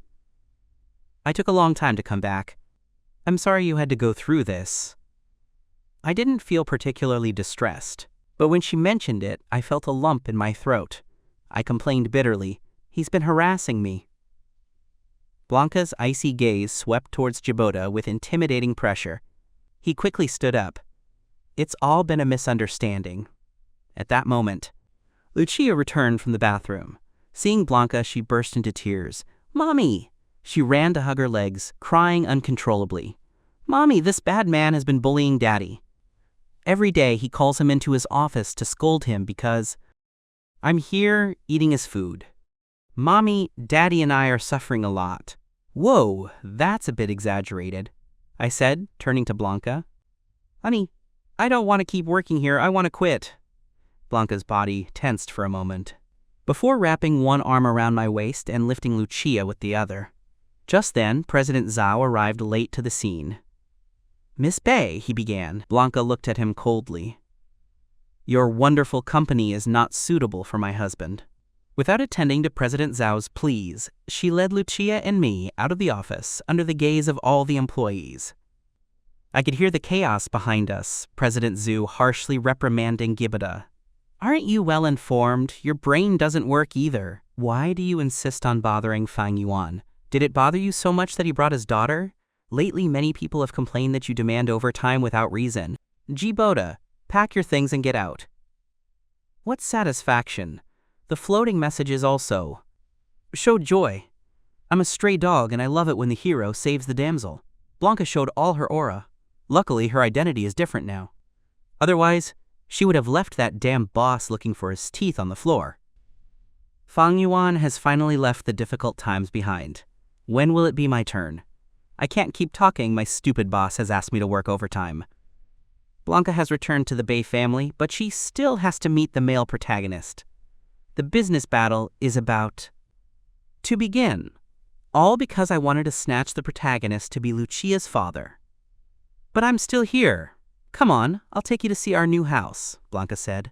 "I took a long time to come back. I'm sorry you had to go through this." I didn't feel particularly distressed, but when she mentioned it, I felt a lump in my throat. I complained bitterly. "He's been harassing me." Blanca's icy gaze swept towards Jibota with intimidating pressure. He quickly stood up. "It's all been a misunderstanding." At that moment, Lucia returned from the bathroom. Seeing Blanca, she burst into tears. "Mommy!" She ran to hug her legs, crying uncontrollably. "Mommy, this bad man has been bullying Daddy. Every day he calls him into his office to scold him because I'm here eating his food. Mommy, Daddy and I are suffering a lot." "Whoa, that's a bit exaggerated," I said, turning to Blanca. "Honey, I don't want to keep working here. I want to quit." Blanca's body tensed for a moment, before wrapping one arm around my waist and lifting Lucia with the other. Just then, President Zhao arrived late to the scene. "Miss Bei," he began. Blanca looked at him coldly. "Your wonderful company is not suitable for my husband." Without attending to President Zhao's pleas, she led Lucia and me out of the office under the gaze of all the employees. I could hear the chaos behind us, President Zhu harshly reprimanding Jibota. "Aren't you well informed? Your brain doesn't work either. Why do you insist on bothering Fang Yuan? Did it bother you so much that he brought his daughter? Lately, many people have complained that you demand overtime without reason. Jibota, pack your things and get out." What satisfaction. The floating messages also showed joy. I'm a stray dog and I love it when the hero saves the damsel. Blanca showed all her aura. Luckily, her identity is different now. Otherwise, she would have left that damn boss looking for his teeth on the floor. Fang Yuan has finally left the difficult times behind. When will it be my turn? I can't keep talking. My stupid boss has asked me to work overtime. Blanca has returned to the Bei family, but she still has to meet the male protagonist. The business battle is about to begin, all because I wanted to snatch the protagonist to be Lucia's father. "But I'm still here. Come on, I'll take you to see our new house," Blanca said.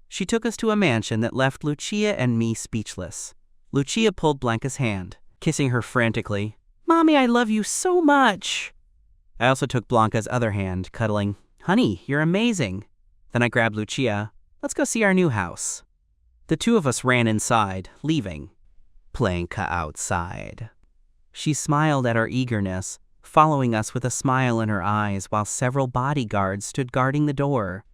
She took us to a mansion that left Lucia and me speechless. Lucia pulled Blanca's hand, kissing her frantically. "Mommy, I love you so much." I also took Blanca's other hand, cuddling. "Honey, you're amazing." Then I grabbed Lucia. "Let's go see our new house." The two of us ran inside, leaving Blanca outside. She smiled at our eagerness, following us with a smile in her eyes while several bodyguards stood guarding the door.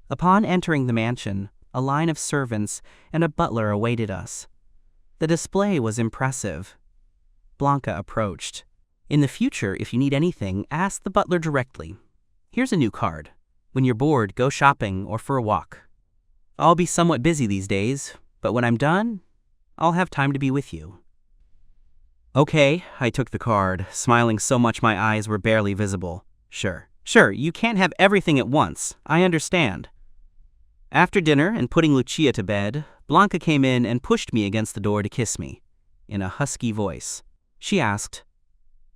Upon entering the mansion, a line of servants and a butler awaited us. The display was impressive. Blanca approached. "In the future, if you need anything, ask the butler directly. Here's a new card. When you're bored, go shopping or for a walk. I'll be somewhat busy these days, but when I'm done, I'll have time to be with you." Okay, I took the card, smiling so much my eyes were barely visible. Sure, you can't have everything at once. I understand. After dinner and putting Lucia to bed, Blanca came in and pushed me against the door to kiss me. In a husky voice, she asked,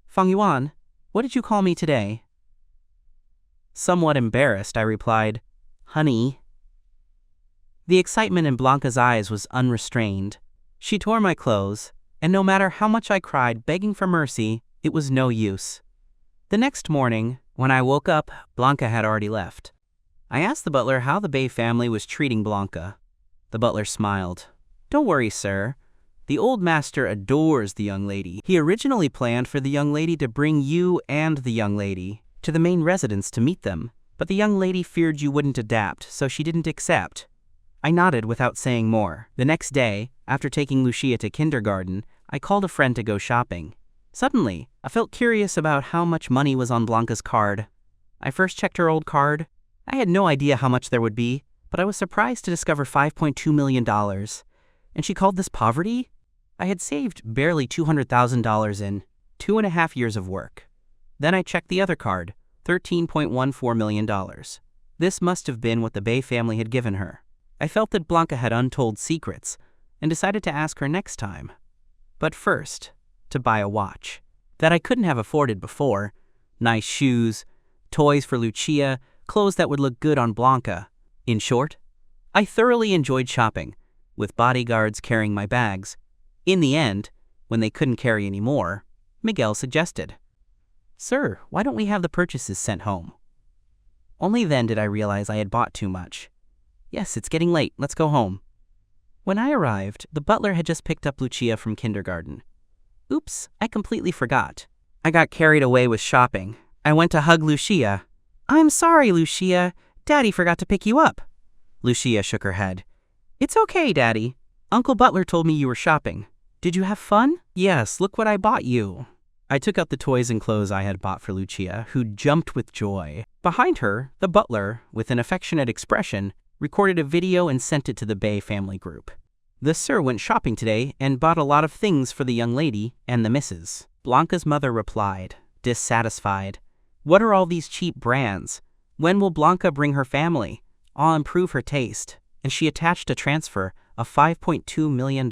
"Fang Yuan, what did you call me today?" Somewhat embarrassed, I replied, "Honey." The excitement in Blanca's eyes was unrestrained. She tore my clothes, and no matter how much I cried begging for mercy, it was no use. The next morning, when I woke up, Blanca had already left. I asked the butler how the Bei family was treating Blanca. The butler smiled. "Don't worry, sir. The old master adores the young lady. He originally planned for the young lady to bring you and the young lady to the main residence to meet them, but the young lady feared you wouldn't adapt, so she didn't accept." I nodded without saying more. The next day, after taking Lucia to kindergarten, I called a friend to go shopping. Suddenly, I felt curious about how much money was on Blanca's card. I first checked her old card. I had no idea how much there would be, but I was surprised to discover $5.2 million. And she called this poverty? I had saved barely $200,000 in 2.5 years of work. Then I checked the other card, $13.14 million. This must have been what the Bay family had given her. I felt that Blanca had untold secrets and decided to ask her next time. But first, to buy a watch that I couldn't have afforded before. Nice shoes, toys for Lucia, clothes that would look good on Blanca. In short, I thoroughly enjoyed shopping, with bodyguards carrying my bags. In the end, when they couldn't carry any more, Miguel suggested, "Sir, why don't we have the purchases sent home?" Only then did I realize I had bought too much. "Yes, it's getting late. Let's go home." When I arrived, the butler had just picked up Lucia from kindergarten. Oops, I completely forgot. I got carried away with shopping. I went to hug Lucia. "I'm sorry, Lucia. Daddy forgot to pick you up." Lucia shook her head. "It's okay, Daddy. Uncle Butler told me you were shopping. Did you have fun?" "Yes, look what I bought you." I took out the toys and clothes I had bought for Lucia, who jumped with joy. Behind her, the butler, with an affectionate expression, recorded a video and sent it to the Bay family group. "The sir went shopping today and bought a lot of things for the young lady and the missus." Blanca's mother replied, dissatisfied, "What are all these cheap brands? When will Blanca bring her family? I'll improve her taste." And she attached a transfer of $5.2 million.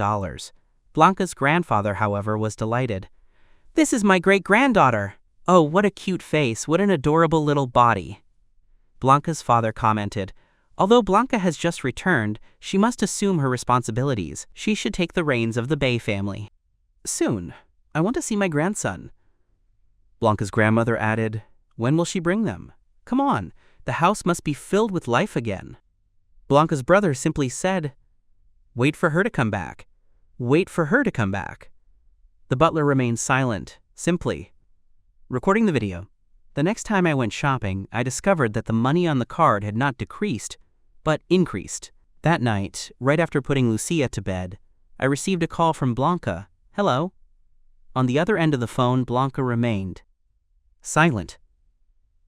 Blanca's grandfather, however, was delighted. "This is my great-granddaughter. Oh, what a cute face, what an adorable little body." Blanca's father commented, "Although Blanca has just returned, she must assume her responsibilities. She should take the reins of the Bay family." "Soon. I want to see my grandson." Blanca's grandmother added, "When will she bring them? Come on, the house must be filled with life again." Blanca's brother simply said, "Wait for her to come back. Wait for her to come back." The butler remained silent, simply. Recording the video, the next time I went shopping, I discovered that the money on the card had not decreased, but increased. That night, right after putting Lucia to bed, I received a call from Blanca. "Hello?" On the other end of the phone, Blanca remained silent.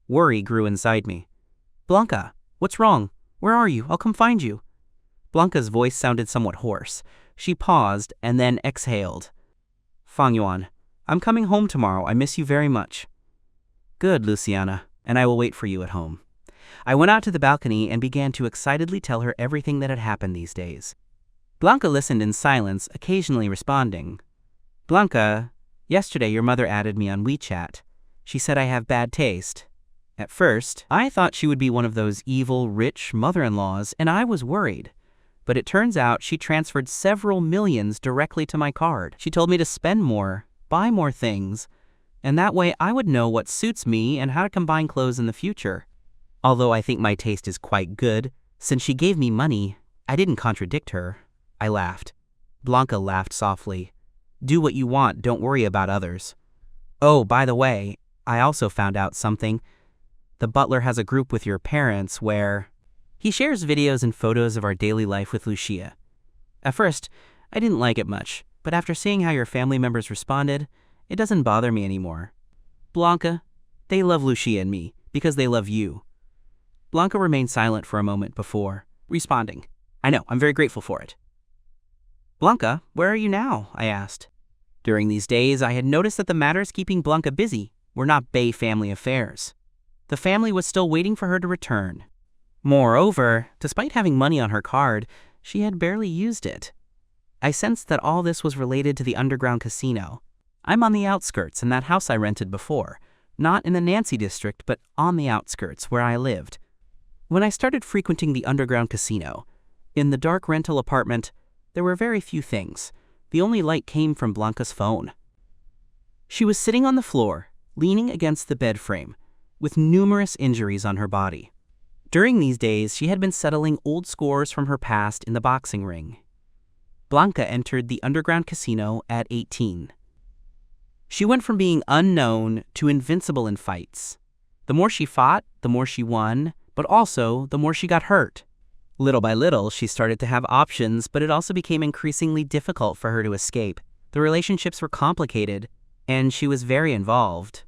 Worry grew inside me. "Blanca, what's wrong? Where are you? I'll come find you." Blanca's voice sounded somewhat hoarse. She paused and then exhaled. "Fang Yuan, I'm coming home tomorrow. I miss you very much." "Good, Luciana, and I will wait for you at home." I went out to the balcony and began to excitedly tell her everything that had happened these days. Blanca listened in silence, occasionally responding. "Blanca, yesterday your mother added me on WeChat. She said I have bad taste." At first, I thought she would be one of those evil, rich mother-in-laws, and I was worried. But it turns out she transferred several millions directly to my card. She told me to spend more, buy more things, and that way I would know what suits me and how to combine clothes in the future. Although I think my taste is quite good, since she gave me money, I didn't contradict her. I laughed. Blanca laughed softly. "Do what you want, don't worry about others." "Oh, by the way, I also found out something. The butler has a group with your parents where he shares videos and photos of our daily life with Lucia. At first, I didn't like it much, but after seeing how your family members responded, it doesn't bother me anymore. Blanca, they love Lucia and me because they love you." Blanca remained silent for a moment before responding. "I know, I'm very grateful for it." "Blanca, where are you now?" I asked. During these days, I had noticed that the matters keeping Blanca busy were not Bay family affairs. The family was still waiting for her to return. Moreover, despite having money on her card, she had barely used it. I sensed that all this was related to the underground casino. I'm on the outskirts in that house I rented before, not in the Nancy district, but on the outskirts where I lived. When I started frequenting the underground casino, in the dark rental apartment, there were very few things. The only light came from Blanca's phone. She was sitting on the floor, leaning against the bed frame, with numerous injuries on her body. During these days, she had been settling old scores from her past in the boxing ring. Blanca entered the underground casino at 18. She went from being unknown to invincible in fights. The more she fought, the more she won, but also the more she got hurt. Little by little, she started to have options, but it also became increasingly difficult for her to escape. The relationships were complicated, and she was very involved.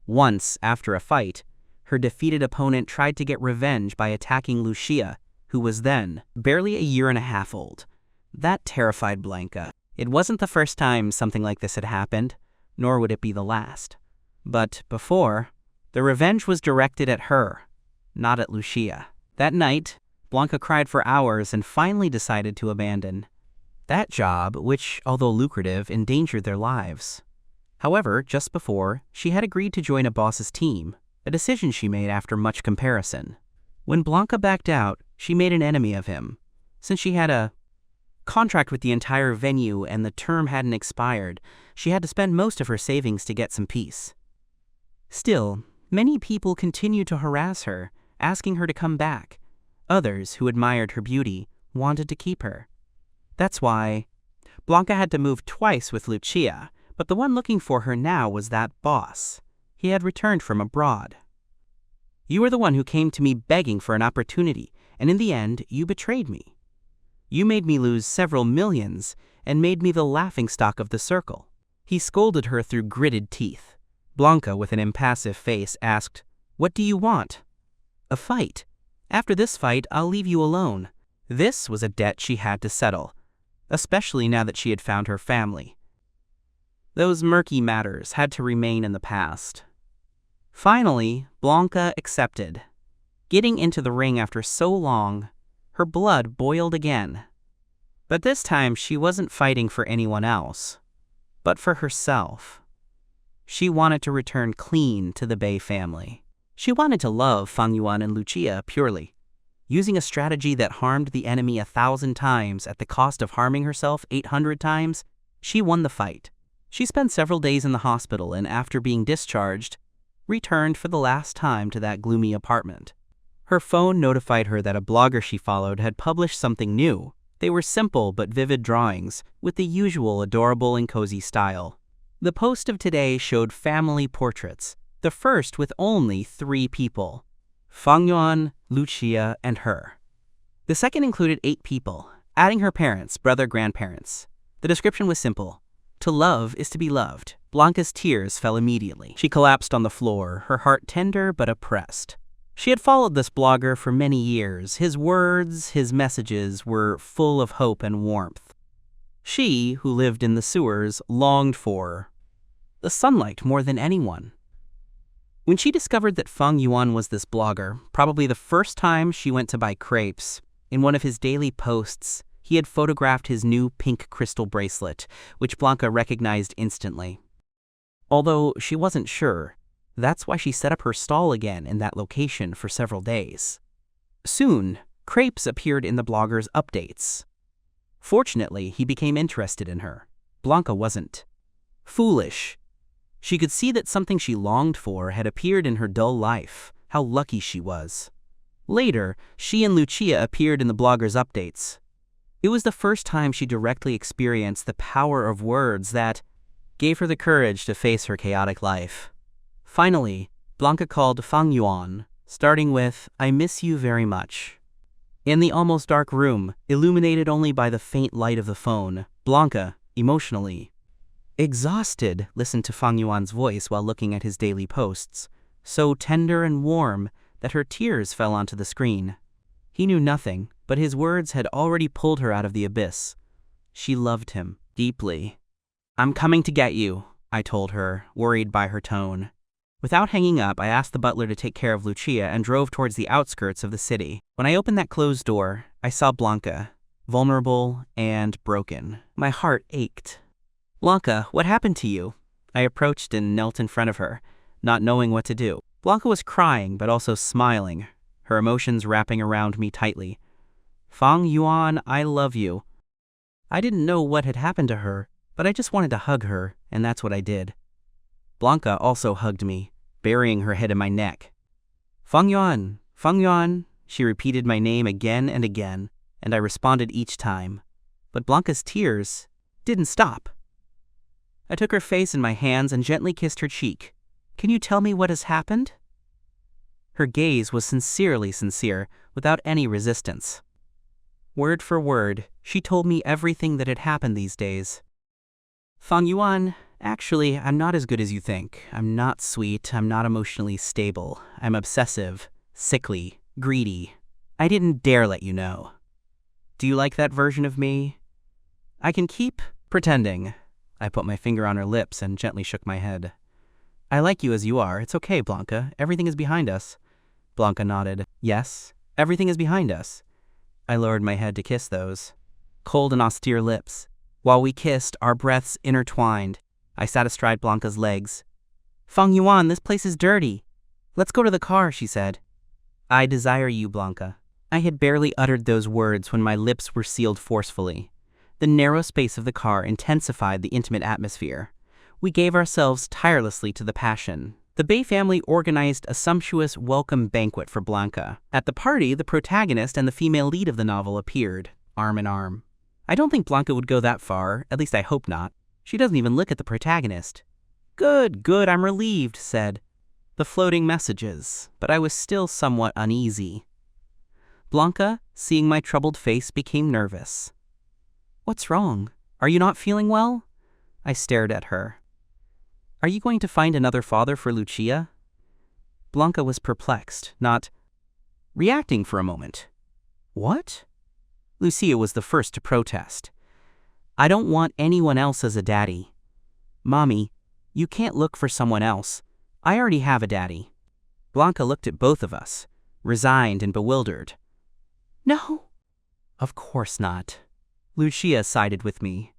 Once, after a fight, her defeated opponent tried to get revenge by attacking Lucia, who was then barely a year and a half old. That terrified Blanca. It wasn't the first time something like this had happened, nor would it be the last. But before, the revenge was directed at her, not at Lucia. That night, Blanca cried for hours and finally decided to abandon that job, which, although lucrative, endangered their lives. However, just before, she had agreed to join a boss's team, a decision she made after much comparison. When Blanca backed out, she made an enemy of him. Since she had a contract with the entire venue and the term hadn't expired, she had to spend most of her savings to get some peace. Still, many people continued to harass her, asking her to come back. Others, who admired her beauty, wanted to keep her. That's why Blanca had to move twice with Lucia, but the one looking for her now was that boss. He had returned from abroad. "You were the one who came to me begging for an opportunity, and in the end, you betrayed me. You made me lose several millions and made me the laughingstock of the circle." He scolded her through gritted teeth. Blanca, with an impassive face, asked, "What do you want?" "A fight. After this fight, I'll leave you alone." This was a debt she had to settle, especially now that she had found her family. Those murky matters had to remain in the past. Finally, Blanca accepted. Getting into the ring after so long, her blood boiled again. But this time she wasn't fighting for anyone else, but for herself. She wanted to return clean to the Bei family. She wanted to love Fang Yuan and Lucia purely, using a strategy that harmed the enemy 1,000 times at the cost of harming herself 800 times. She won the fight. She spent several days in the hospital and, after being discharged, returned for the last time to that gloomy apartment. Her phone notified her that a blogger she followed had published something new. They were simple but vivid drawings, with the usual adorable and cozy style. The post of today showed family portraits, the first with only 3 people: Fang Yuan, Lucia, and her. The second included 8 people, adding her parents, brother, grandparents. The description was simple: "To love is to be loved." Blanca's tears fell immediately. She collapsed on the floor, her heart tender but oppressed. She had followed this blogger for many years. His words, his messages were full of hope and warmth. She, who lived in the sewers, longed for the sunlight more than anyone. When she discovered that Fang Yuan was this blogger, probably the first time she went to buy crepes, in one of his daily posts, he had photographed his new pink crystal bracelet, which Blanca recognized instantly. Although she wasn't sure, that's why she set up her stall again in that location for several days. Soon, crepes appeared in the blogger's updates. Fortunately, he became interested in her. Blanca wasn't. Foolish. She could see that something she longed for had appeared in her dull life. How lucky she was. Later, she and Lucia appeared in the blogger's updates. It was the first time she directly experienced the power of words that gave her the courage to face her chaotic life. Finally, Blanca called Fang Yuan, starting with, "I miss you very much." In the almost dark room, illuminated only by the faint light of the phone, Blanca, emotionally exhausted, listened to Fang Yuan's voice while looking at his daily posts, so tender and warm that her tears fell onto the screen. He knew nothing, but his words had already pulled her out of the abyss. She loved him deeply. "I'm coming to get you," I told her, worried by her tone. Without hanging up, I asked the butler to take care of Lucia and drove towards the outskirts of the city. When I opened that closed door, I saw Blanca, vulnerable and broken. My heart ached. "Blanca, what happened to you?" I approached and knelt in front of her, not knowing what to do. Blanca was crying, but also smiling, her emotions wrapping around me tightly. "Fang Yuan, I love you." I didn't know what had happened to her, but I just wanted to hug her, and that's what I did. Blanca also hugged me, burying her head in my neck. Fang Yuan, she repeated my name again and again, and I responded each time. But Blanca's tears didn't stop. I took her face in my hands and gently kissed her cheek. "Can you tell me what has happened?" Her gaze was sincerely sincere, without any resistance. Word for word, she told me everything that had happened these days. "Fang Yuan, actually, I'm not as good as you think. I'm not sweet, I'm not emotionally stable. I'm obsessive, sickly, greedy. I didn't dare let you know. Do you like that version of me? I can keep pretending. I put my finger on her lips and gently shook my head. I like you as you are. It's okay, Blanca. Everything is behind us. Blanca nodded. Yes, everything is behind us. I lowered my head to kiss those cold and austere lips. While we kissed, our breaths intertwined. I sat astride Blanca's legs. Feng Yuan, this place is dirty. Let's go to the car, she said. I desire you, Blanca. I had barely uttered those words when my lips were sealed forcefully. The narrow space of the car intensified the intimate atmosphere. We gave ourselves tirelessly to the passion. The Bay family organized a sumptuous welcome banquet for Blanca. At the party, the protagonist and the female lead of the novel appeared, arm in arm. I don't think Blanca would go that far, at least I hope not. She doesn't even look at the protagonist. Good, I'm relieved, said the floating messages, but I was still somewhat uneasy. Blanca, seeing my troubled face, became nervous. What's wrong? Are you not feeling well? I stared at her. Are you going to find another father for Lucia? Blanca was perplexed, not reacting for a moment. What? Lucia was the first to protest. I don't want anyone else as a daddy. Mommy, you can't look for someone else. I already have a daddy. Blanca looked at both of us, resigned and bewildered. No. Of course not. Lucia sided with me.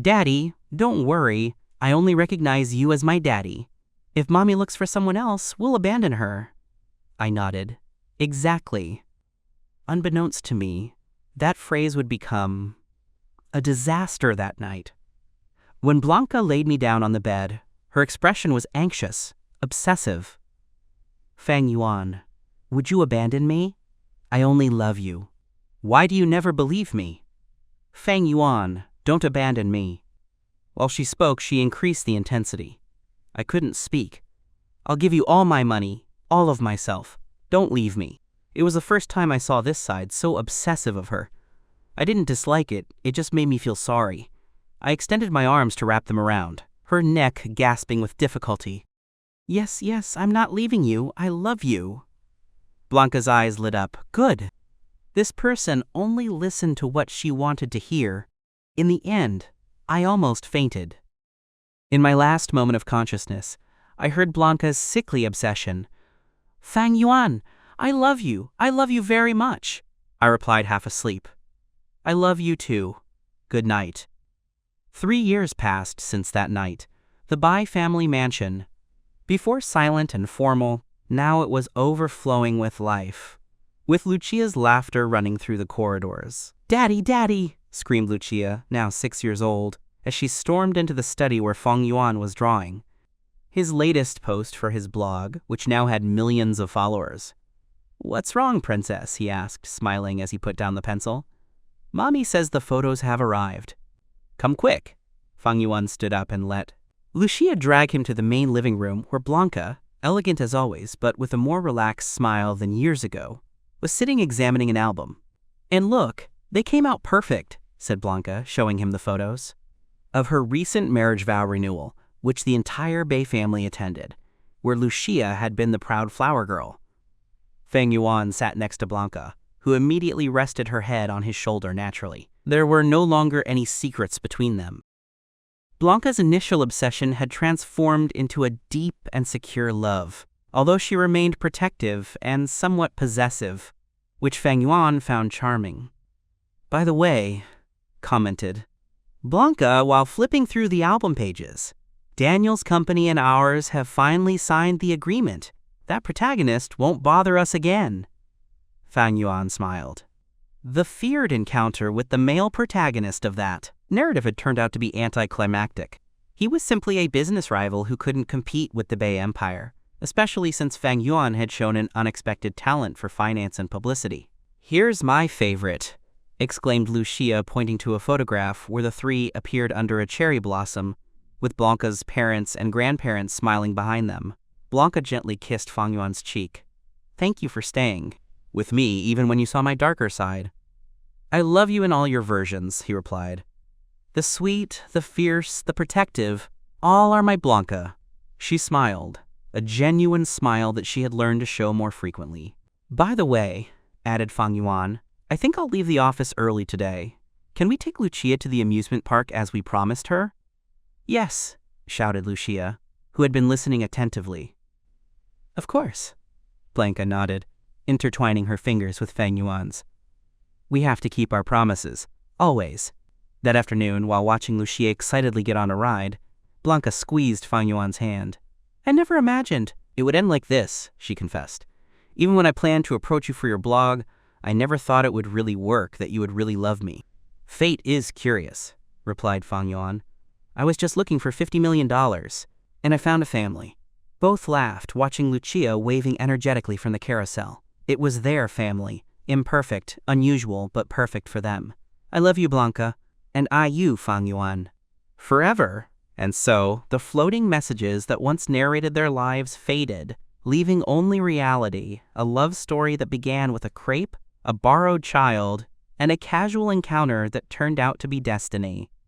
Daddy, don't worry. I only recognize you as my daddy. If Mommy looks for someone else, we'll abandon her. I nodded. Exactly. Unbeknownst to me, that phrase would become a disaster that night. When Blanca laid me down on the bed, her expression was anxious, obsessive. Feng Yuan, would you abandon me? I only love you. Why do you never believe me? Feng Yuan, don't abandon me. While she spoke, she increased the intensity. I couldn't speak. I'll give you all my money, all of myself. Don't leave me. It was the first time I saw this side so obsessive of her. I didn't dislike it, it just made me feel sorry. I extended my arms to wrap them around, her neck gasping with difficulty. Yes, I'm not leaving you. I love you. Blanca's eyes lit up. Good. This person only listened to what she wanted to hear. In the end, I almost fainted. In my last moment of consciousness, I heard Blanca's sickly obsession. Feng Yuan, I love you very much. I replied half asleep. I love you too. Good night. 3 years passed since that night. The Bai family mansion. Before silent and formal, now it was overflowing with life, with Lucia's laughter running through the corridors. Daddy, Daddy, screamed Lucia, now 6 years old, as she stormed into the study where Feng Yuan was drawing. His latest post for his blog, which now had millions of followers. What's wrong, princess? He asked, smiling as he put down the pencil. Mommy says the photos have arrived. Come quick. Feng Yuan stood up and let Lucia drag him to the main living room where Blanca, elegant as always but with a more relaxed smile than years ago, was sitting examining an album. And look, they came out perfect, said Blanca, showing him the photos of her recent marriage vow renewal, which the entire Bai family attended, where Lucia had been the proud flower girl. Feng Yuan sat next to Blanca, who immediately rested her head on his shoulder naturally. There were no longer any secrets between them. Blanca's initial obsession had transformed into a deep and secure love, although she remained protective and somewhat possessive, which Feng Yuan found charming. By the way, commented Blanca while flipping through the album pages, Daniel's company and ours have finally signed the agreement. That protagonist won't bother us again. Feng Yuan smiled. The feared encounter with the male protagonist of that narrative had turned out to be anticlimactic. He was simply a business rival who couldn't compete with the Bai Empire, especially since Feng Yuan had shown an unexpected talent for finance and publicity. Here's my favorite, exclaimed Lucia, pointing to a photograph where the three appeared under a cherry blossom, with Blanca's parents and grandparents smiling behind them. Blanca gently kissed Feng Yuan's cheek. Thank you for staying with me even when you saw my darker side. I love you in all your versions, he replied. The sweet, the fierce, the protective, all are my Blanca. She smiled, a genuine smile that she had learned to show more frequently. By the way, added Feng Yuan, I think I'll leave the office early today. Can we take Lucia to the amusement park as we promised her? Yes, shouted Lucia, who had been listening attentively. Of course, Blanca nodded, intertwining her fingers with Fang Yuan's. We have to keep our promises, always. That afternoon, while watching Lucia excitedly get on a ride, Blanca squeezed Fang Yuan's hand. I never imagined it would end like this, she confessed. Even when I planned to approach you for your blog, I never thought it would really work, that you would really love me. Fate is curious, replied Fang Yuan. I was just looking for $50 million, and I found a family. Both laughed, watching Lucia waving energetically from the carousel. It was their family, imperfect, unusual, but perfect for them. I love you, Blanca, and I you, Fang Yuan. Forever. And so, the floating messages that once narrated their lives faded, leaving only reality, a love story that began with a crepe, a borrowed child, and a casual encounter that turned out to be destiny.